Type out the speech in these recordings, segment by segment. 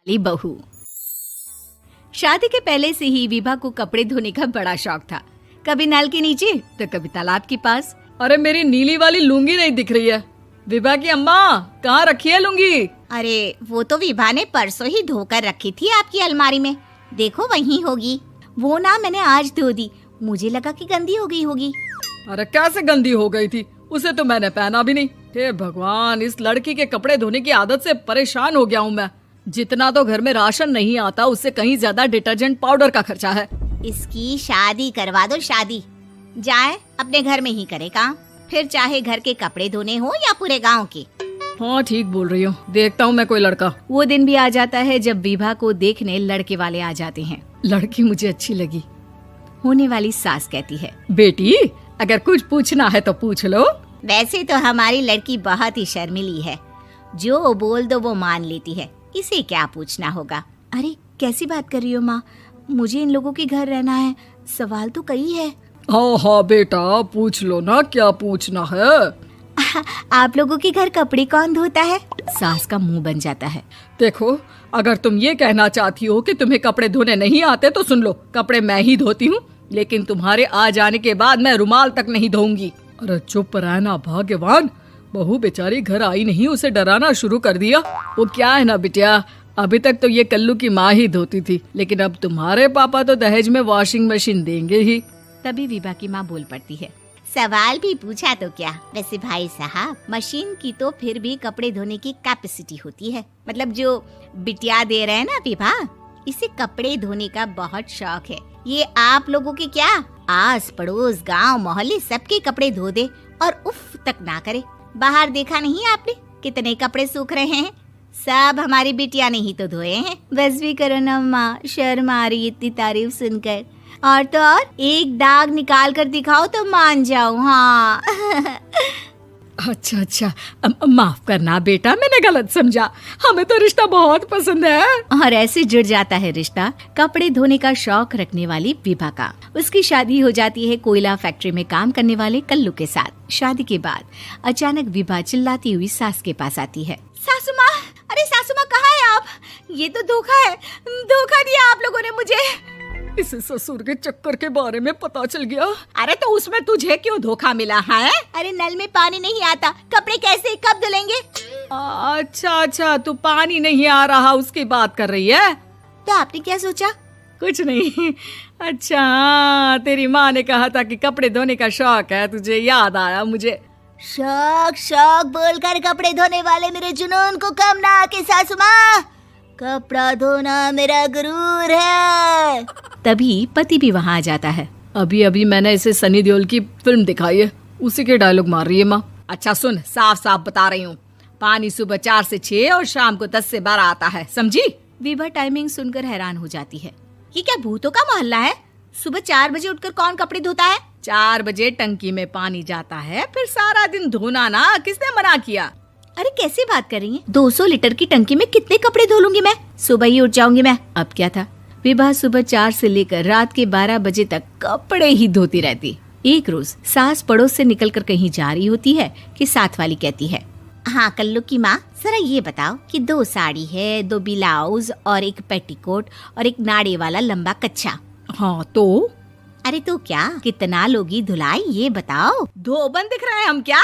वाली बहू। शादी के पहले से ही विभा को कपड़े धोने का बड़ा शौक था। कभी नल के नीचे तो कभी तालाब के पास। अरे मेरी नीली वाली लुंगी नहीं दिख रही है। विभा की अम्मा, कहाँ रखी है लुंगी? अरे वो तो विभा ने परसों ही धोकर रखी थी आपकी अलमारी में, देखो वहीं होगी। वो ना मैंने आज धो दी, मुझे लगा कि गंदी हो गई होगी। अरे कैसे गंदी हो गई थी? उसे तो मैंने पहना भी नहीं। हे भगवान, इस लड़की के कपड़े धोने की आदत से परेशान हो गया हूँ मैं। जितना तो घर में राशन नहीं आता, उससे कहीं ज्यादा डिटर्जेंट पाउडर का खर्चा है। इसकी शादी करवा दो, शादी जाए अपने घर में ही करे काम, फिर चाहे घर के कपड़े धोने हो या पूरे गांव के। हाँ ठीक बोल रही हो, देखता हूँ मैं कोई लड़का। वो दिन भी आ जाता है जब विभा को देखने लड़के वाले आ जाते हैं। लड़की मुझे अच्छी लगी। होने वाली सास कहती है, बेटी अगर कुछ पूछना है तो पूछ लो। वैसे तो हमारी लड़की बहुत ही शर्मीली है, जो बोल दो वो मान लेती है, इसे क्या पूछना होगा। अरे कैसी बात कर रही हो माँ, मुझे इन लोगों के घर रहना है, सवाल तो कई है। हाँ हाँ बेटा, पूछ लो ना, क्या पूछना है। आप लोगों के घर कपड़े कौन धोता है? सास का मुंह बन जाता है। देखो, अगर तुम ये कहना चाहती हो कि तुम्हें कपड़े धोने नहीं आते तो सुन लो, कपड़े मैं ही धोती हूँ, लेकिन तुम्हारे आ जाने के बाद मैं रुमाल तक नहीं धोऊंगी। अरे चुप रहना भाग्यवान, बहू बेचारी घर आई नहीं, उसे डराना शुरू कर दिया। वो क्या है ना बिटिया, अभी तक तो ये कल्लू की माँ ही धोती थी, लेकिन अब तुम्हारे पापा तो दहेज में वॉशिंग मशीन देंगे ही। तभी विभा की माँ बोल पड़ती है, सवाल भी पूछा तो क्या। वैसे भाई साहब, मशीन की तो फिर भी कपड़े धोने की कैपेसिटी होती है। मतलब जो बिटिया दे रहे हैं ना विभा, इसे कपड़े धोने का बहुत शौक है। ये आप लोगों के क्या, आस पड़ोस गांव मोहल्ले सबके कपड़े धो दे और उफ तक ना करे। बाहर देखा नहीं आपने कितने कपड़े सूख रहे हैं, सब हमारी बिटिया ने ही तो धोए हैं। बस भी करो ना माँ, शर्म आ रही इतनी तारीफ सुनकर। और तो और एक दाग निकाल कर दिखाओ तो मान जाओ। हाँ अच्छा अच्छा, माफ करना बेटा, मैंने गलत समझा। हमें तो रिश्ता बहुत पसंद है। और ऐसे जुड़ जाता है रिश्ता कपड़े धोने का शौक रखने वाली विभा का। उसकी शादी हो जाती है कोयला फैक्ट्री में काम करने वाले कल्लू के साथ। शादी के बाद अचानक विभा चिल्लाती हुई सास के पास आती है। सासू माँ, अरे सासू माँ कहाँ है आप? ये तो धोखा है, धोखा दिया आप लोगों ने मुझे। इसे ससुर के चक्कर के बारे में पता चल गया। अरे तो उसमें तुझे क्यों धोखा मिला है? अरे नल में पानी नहीं आता, कपड़े कैसे कब धुलेंगे? अच्छा अच्छा, तू पानी नहीं आ रहा उसकी बात कर रही है। तो आपने क्या सोचा? कुछ नहीं। अच्छा हाँ, तेरी माँ ने कहा था कि कपड़े धोने का शौक है तुझे, याद आया मुझे। शौक शौक बोलकर कपड़े धोने वाले मेरे जुनून को कम ना आके सासू माँ, कपड़ा धोना मेरा गुरूर है। तभी पति भी वहाँ आ जाता है। अभी अभी मैंने इसे सनी देओल की फिल्म दिखाई है, उसी के डायलॉग मार रही है माँ। अच्छा सुन, साफ साफ बता रही हूँ, पानी सुबह 4 से 6 और शाम को 10 से 12 आता है, समझी? विभा टाइमिंग सुनकर हैरान हो जाती है। ये क्या भूतों का मोहल्ला है? सुबह 4 बजे उठकर कौन कपड़े धोता है? 4 बजे टंकी में पानी जाता है, फिर सारा दिन धोना ना, किसने मना किया? अरे कैसी बात कर रही हैं? 200 लीटर की टंकी में कितने कपड़े धो लूंगी मैं, सुबह ही उठ जाऊंगी मैं। अब क्या था, विभा सुबह 4 से लेकर रात के 12 बजे तक कपड़े ही धोती रहती। एक रोज सास पड़ोस से निकलकर कहीं जा रही होती है कि साथ वाली कहती है, हाँ कल्लू की माँ, जरा ये बताओ कि 2 साड़ी है, 2 ब्लाउज और एक पेटीकोट और एक नाड़े वाला लंबा कच्छा। हाँ तो? अरे तो क्या, कितना लोगी धुलाई ये बताओ। धोबन दिख रहे हैं हम क्या?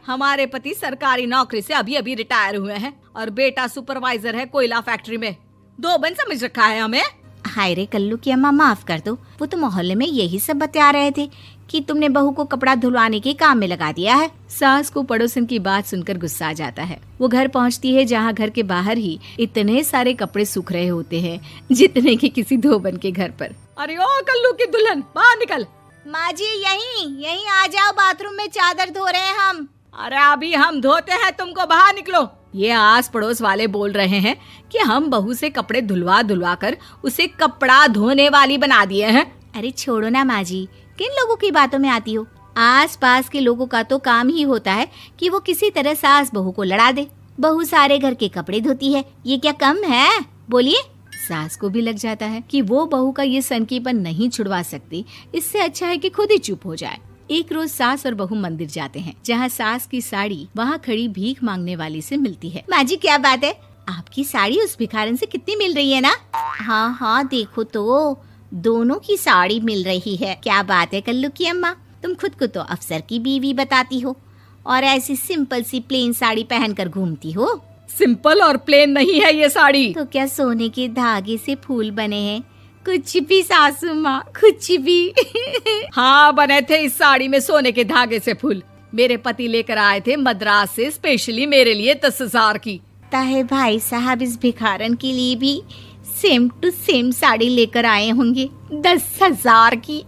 हमारे पति सरकारी नौकरी से अभी अभी रिटायर हुए हैं और बेटा सुपरवाइजर है कोयला फैक्ट्री में। धोबन समझ रखा है हमें। हाय रे कल्लू की अम्मा, माफ कर दो, वो तो मोहल्ले में यही सब बता रहे थे कि तुमने बहू को कपड़ा धुलवाने के काम में लगा दिया है। सास को पड़ोसन की बात सुनकर गुस्सा आ जाता है। वो घर पहुंचती है जहां घर के बाहर ही इतने सारे कपड़े सूख रहे होते हैं जितने कि किसी धोबन के घर पर। अरे ओ कल्लू की दुल्हन, बाहर निकल। माँ जी यहीं आ जाओ, बाथरूम में चादर धो रहे हैं हम। अरे अभी हम धोते हैं, तुमको बाहर निकलो। ये आस पड़ोस वाले बोल रहे हैं कि हम बहू से कपड़े धुलवा कर उसे कपड़ा धोने वाली बना दिए हैं। अरे छोड़ो ना माँ जी, किन लोगों की बातों में आती हो? आस पास के लोगों का तो काम ही होता है कि वो किसी तरह सास बहू को लड़ा दे। बहू सारे घर के कपड़े धोती है, ये क्या कम है? बोलिए। सास को भी लग जाता है कि वो बहू का ये सनकीपन नहीं छुड़वा सकती, इससे अच्छा है कि खुद ही चुप हो जाए। एक रोज सास और बहू मंदिर जाते हैं, जहाँ सास की साड़ी वहाँ खड़ी भीख मांगने वाली से मिलती है। माँ जी क्या बात है, आपकी साड़ी उस भिखारन से कितनी मिल रही है ना? हाँ हाँ देखो तो, दोनों की साड़ी मिल रही है। क्या बात है कल्लू की अम्मा, तुम खुद को तो अफसर की बीवी बताती हो और ऐसी सिंपल सी प्लेन साड़ी पहनकर घूमती हो। सिंपल और प्लेन नहीं है ये साड़ी। तो क्या सोने के धागे से फूल बने हैं? कुछ भी सासू माँ, कुछ भी। हाँ बने थे इस साड़ी में सोने के धागे से फूल। मेरे पति लेकर आए थे मद्रास से स्पेशली मेरे लिए 10,000 की। ताहे भाई साहब इस भिखारन के लिए भी सेम टू सेम साड़ी लेकर आए होंगे 10,000 की।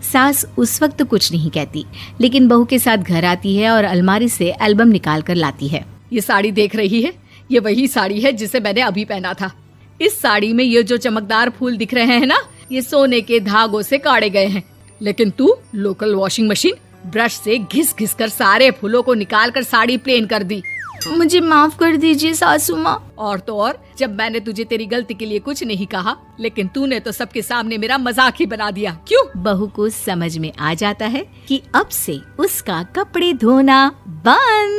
सास उस वक्त तो कुछ नहीं कहती, लेकिन बहू के साथ घर आती है और अलमारी से एल्बम निकाल कर लाती है। ये साड़ी देख रही है, ये वही साड़ी है जिसे मैंने अभी पहना था। इस साड़ी में ये जो चमकदार फूल दिख रहे हैं ना, ये सोने के धागों से काढ़े गए हैं। लेकिन तू लोकल वॉशिंग मशीन ब्रश से घिस घिस कर सारे फूलों को निकाल कर साड़ी प्लेन कर दी। मुझे माफ कर दीजिए सासू माँ। और तो और, जब मैंने तुझे तेरी गलती के लिए कुछ नहीं कहा, लेकिन तूने तो सबके सामने मेरा मजाक ही बना दिया। क्यों? बहू को समझ में आ जाता है कि अब से उसका कपड़े धोना बंद।